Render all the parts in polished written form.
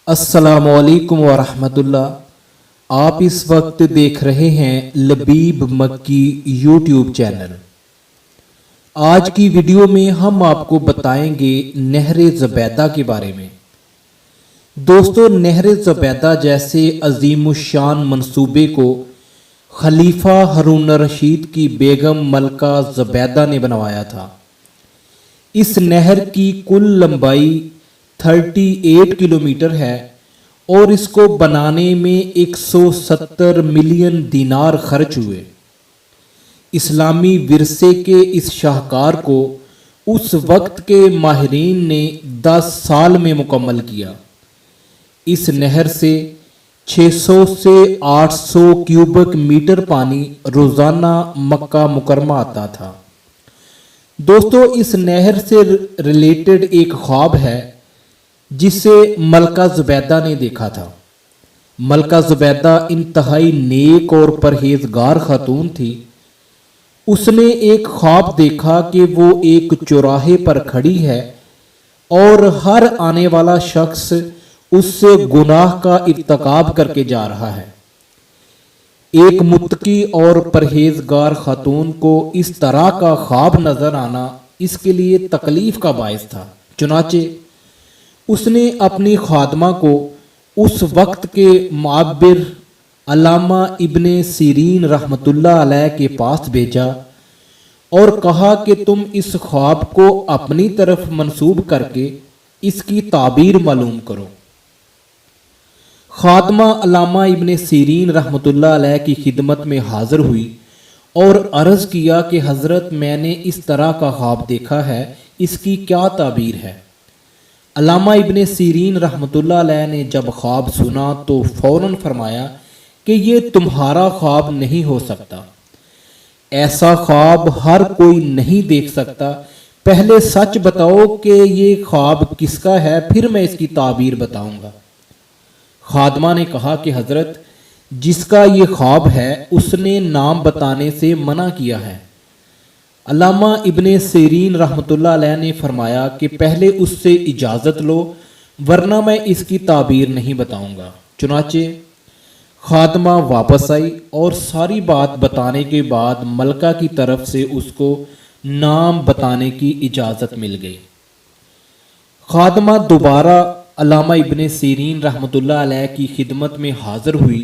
السلام علیکم ورحمۃ اللہ۔ آپ اس وقت دیکھ رہے ہیں لبیب مکی یوٹیوب چینل۔ آج کی ویڈیو میں ہم آپ کو بتائیں گے نہر زبیدہ کے بارے میں۔ دوستو، نہر زبیدہ جیسے عظیم الشان منصوبے کو خلیفہ ہارون الرشید کی بیگم ملکہ زبیدہ نے بنوایا تھا۔ اس نہر کی کل لمبائی 38 کلومیٹر ہے اور اس کو بنانے میں 170 ملین دینار خرچ ہوئے۔ اسلامی ورثے کے اس شاہکار کو اس وقت کے ماہرین نے 10 سال میں مکمل کیا۔ اس نہر سے 600 سے 800 کیوبک میٹر پانی روزانہ مکہ مکرمہ آتا تھا۔ دوستو، اس نہر سے ریلیٹڈ ایک خواب ہے جسے ملکہ زبیدہ نے دیکھا تھا۔ ملکہ زبیدہ انتہائی نیک اور پرہیزگار خاتون تھی۔ اس نے ایک خواب دیکھا کہ وہ ایک چوراہے پر کھڑی ہے اور ہر آنے والا شخص اس سے گناہ کا ارتکاب کر کے جا رہا ہے۔ ایک متقی اور پرہیزگار خاتون کو اس طرح کا خواب نظر آنا اس کے لیے تکلیف کا باعث تھا۔ چنانچہ اس نے اپنی خادمہ کو اس وقت کے معبر علامہ ابن سیرین رحمۃ اللہ علیہ کے پاس بھیجا اور کہا کہ تم اس خواب کو اپنی طرف منسوب کر کے اس کی تعبیر معلوم کرو۔ خادمہ علامہ ابن سیرین رحمۃ اللہ علیہ کی خدمت میں حاضر ہوئی اور عرض کیا کہ حضرت، میں نے اس طرح کا خواب دیکھا ہے، اس کی کیا تعبیر ہے؟ علامہ ابن سیرین رحمۃ اللہ علیہ نے جب خواب سنا تو فوراً فرمایا کہ یہ تمہارا خواب نہیں ہو سکتا، ایسا خواب ہر کوئی نہیں دیکھ سکتا، پہلے سچ بتاؤ کہ یہ خواب کس کا ہے، پھر میں اس کی تعبیر بتاؤں گا۔ خادمہ نے کہا کہ حضرت، جس کا یہ خواب ہے اس نے نام بتانے سے منع کیا ہے۔ علامہ ابن سیرین رحمۃ اللہ علیہ نے فرمایا کہ پہلے اس سے اجازت لو ورنہ میں اس کی تعبیر نہیں بتاؤں گا۔ چنانچہ خادمہ واپس آئی اور ساری بات بتانے کے بعد ملکہ کی طرف سے اس کو نام بتانے کی اجازت مل گئی۔ خادمہ دوبارہ علامہ ابن سیرین رحمۃ اللہ علیہ کی خدمت میں حاضر ہوئی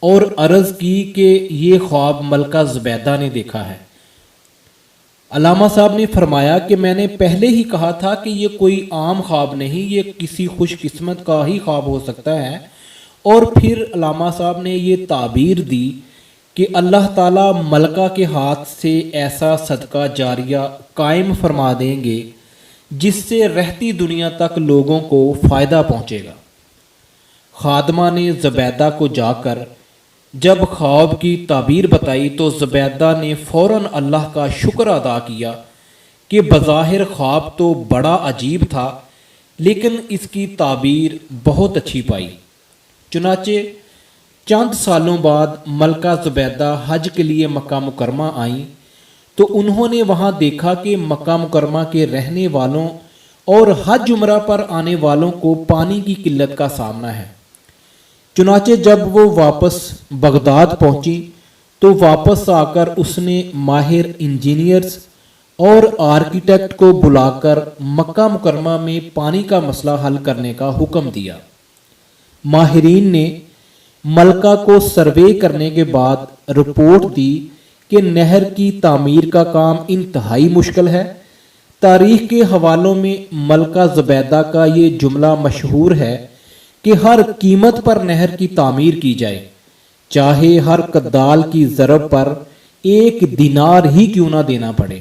اور عرض کی کہ یہ خواب ملکہ زبیدہ نے دیکھا ہے۔ علامہ صاحب نے فرمایا کہ میں نے پہلے ہی کہا تھا کہ یہ کوئی عام خواب نہیں، یہ کسی خوش قسمت کا ہی خواب ہو سکتا ہے۔ اور پھر علامہ صاحب نے یہ تعبیر دی کہ اللہ تعالیٰ ملکہ کے ہاتھ سے ایسا صدقہ جاریہ قائم فرما دیں گے جس سے رہتی دنیا تک لوگوں کو فائدہ پہنچے گا۔ خادمہ نے زبیدہ کو جا کر جب خواب کی تعبیر بتائی تو زبیدہ نے فوراً اللہ کا شکر ادا کیا کہ بظاہر خواب تو بڑا عجیب تھا لیکن اس کی تعبیر بہت اچھی پائی۔ چنانچہ چند سالوں بعد ملکہ زبیدہ حج کے لیے مکہ مکرمہ آئیں تو انہوں نے وہاں دیکھا کہ مکہ مکرمہ کے رہنے والوں اور حج عمرہ پر آنے والوں کو پانی کی قلت کا سامنا ہے۔ چنانچہ جب وہ واپس بغداد پہنچی تو واپس آ کر اس نے ماہر انجینئرز اور آرکیٹیکٹ کو بلا کر مکہ مکرمہ میں پانی کا مسئلہ حل کرنے کا حکم دیا۔ ماہرین نے ملکہ کو سروے کرنے کے بعد رپورٹ دی کہ نہر کی تعمیر کا کام انتہائی مشکل ہے۔ تاریخ کے حوالوں میں ملکہ زبیدہ کا یہ جملہ مشہور ہے کہ ہر قیمت پر نہر کی تعمیر کی جائے، چاہے ہر کدال کی ضرب پر 1 دینار ہی کیوں نہ دینا پڑے۔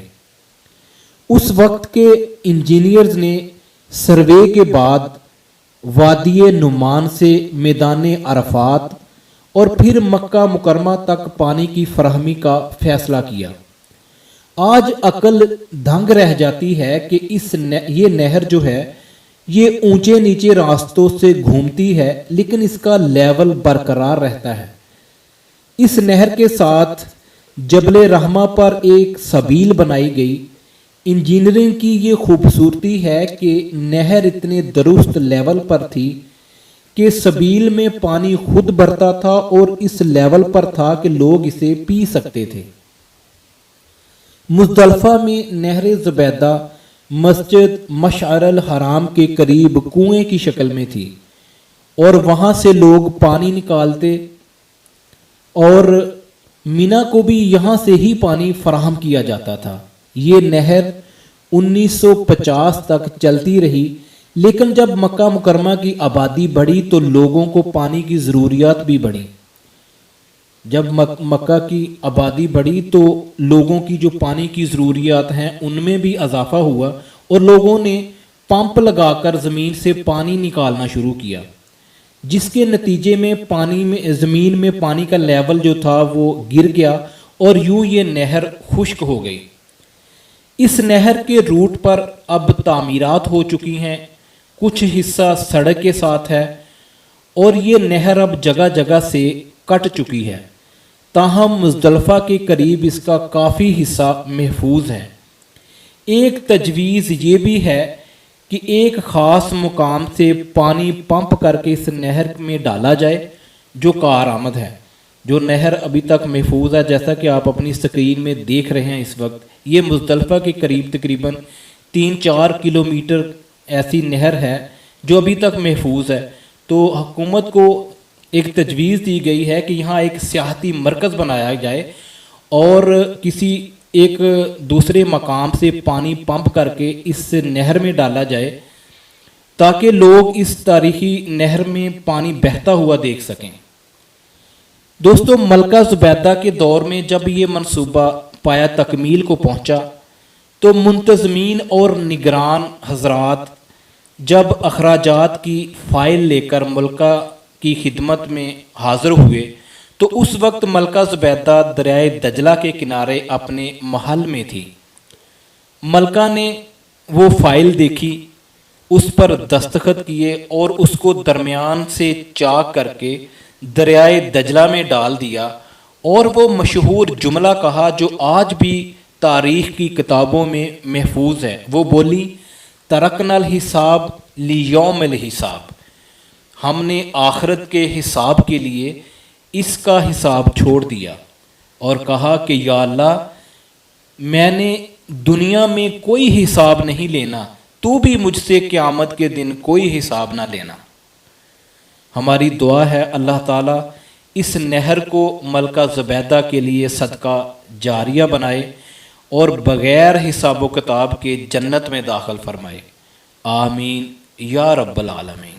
اس وقت کے انجینئرز نے سروے کے بعد وادی نعمان سے میدان عرفات اور پھر مکہ مکرمہ تک پانی کی فراہمی کا فیصلہ کیا۔ آج عقل دنگ رہ جاتی ہے کہ یہ نہر جو ہے یہ اونچے نیچے راستوں سے گھومتی ہے لیکن اس کا لیول برقرار رہتا ہے۔ اس نہر کے ساتھ جبل رحمہ پر ایک سبیل بنائی گئی۔ انجینئرنگ کی یہ خوبصورتی ہے کہ نہر اتنے درست لیول پر تھی کہ سبیل میں پانی خود بھرتا تھا اور اس لیول پر تھا کہ لوگ اسے پی سکتے تھے۔ مزدلفہ میں نہر زبیدہ مسجد مشعر الحرام کے قریب کنویں کی شکل میں تھی اور وہاں سے لوگ پانی نکالتے اور مینا کو بھی یہاں سے ہی پانی فراہم کیا جاتا تھا۔ یہ نہر 1950 تک چلتی رہی، لیکن جب مکہ مکرمہ کی آبادی بڑھی تو لوگوں کو پانی کی ضروریات بھی بڑھی۔ جب مکہ کی آبادی بڑھی تو لوگوں کی جو پانی کی ضروریات ہیں ان میں بھی اضافہ ہوا اور لوگوں نے پمپ لگا کر زمین سے پانی نکالنا شروع کیا، جس کے نتیجے میں زمین میں پانی کا لیول جو تھا وہ گر گیا اور یوں یہ نہر خشک ہو گئی۔ اس نہر کے روٹ پر اب تعمیرات ہو چکی ہیں، کچھ حصہ سڑک کے ساتھ ہے اور یہ نہر اب جگہ جگہ سے کٹ چکی ہے، تاہم مزدلفہ کے قریب اس کا کافی حصہ محفوظ ہے۔ ایک تجویز یہ بھی ہے کہ ایک خاص مقام سے پانی پمپ کر کے اس نہر میں ڈالا جائے جو کارآمد ہے۔ جو نہر ابھی تک محفوظ ہے، جیسا کہ آپ اپنی سکرین میں دیکھ رہے ہیں اس وقت، یہ مزدلفہ کے قریب تقریباً 3-4 کلومیٹر ایسی نہر ہے جو ابھی تک محفوظ ہے۔ تو حکومت کو ایک تجویز دی گئی ہے کہ یہاں ایک سیاحتی مرکز بنایا جائے اور کسی ایک دوسرے مقام سے پانی پمپ کر کے اس نہر میں ڈالا جائے تاکہ لوگ اس تاریخی نہر میں پانی بہتا ہوا دیکھ سکیں۔ دوستو، ملکہ زبیدہ کے دور میں جب یہ منصوبہ پایا تکمیل کو پہنچا تو منتظمین اور نگران حضرات جب اخراجات کی فائل لے کر ملکہ کی خدمت میں حاضر ہوئے تو اس وقت ملکہ زبیدہ دریائے دجلہ کے کنارے اپنے محل میں تھی۔ ملکہ نے وہ فائل دیکھی، اس پر دستخط کیے اور اس کو درمیان سے چاک کر کے دریائے دجلہ میں ڈال دیا اور وہ مشہور جملہ کہا جو آج بھی تاریخ کی کتابوں میں محفوظ ہے۔ وہ بولی، ترکنا الحساب لیوم الحساب، ہم نے آخرت کے حساب کے لیے اس کا حساب چھوڑ دیا، اور کہا کہ یا اللہ، میں نے دنیا میں کوئی حساب نہیں لینا، تو بھی مجھ سے قیامت کے دن کوئی حساب نہ لینا۔ ہماری دعا ہے اللہ تعالیٰ اس نہر کو ملکہ زبیدہ کے لیے صدقہ جاریہ بنائے اور بغیر حساب و کتاب کے جنت میں داخل فرمائے، آمین یا رب العالمین۔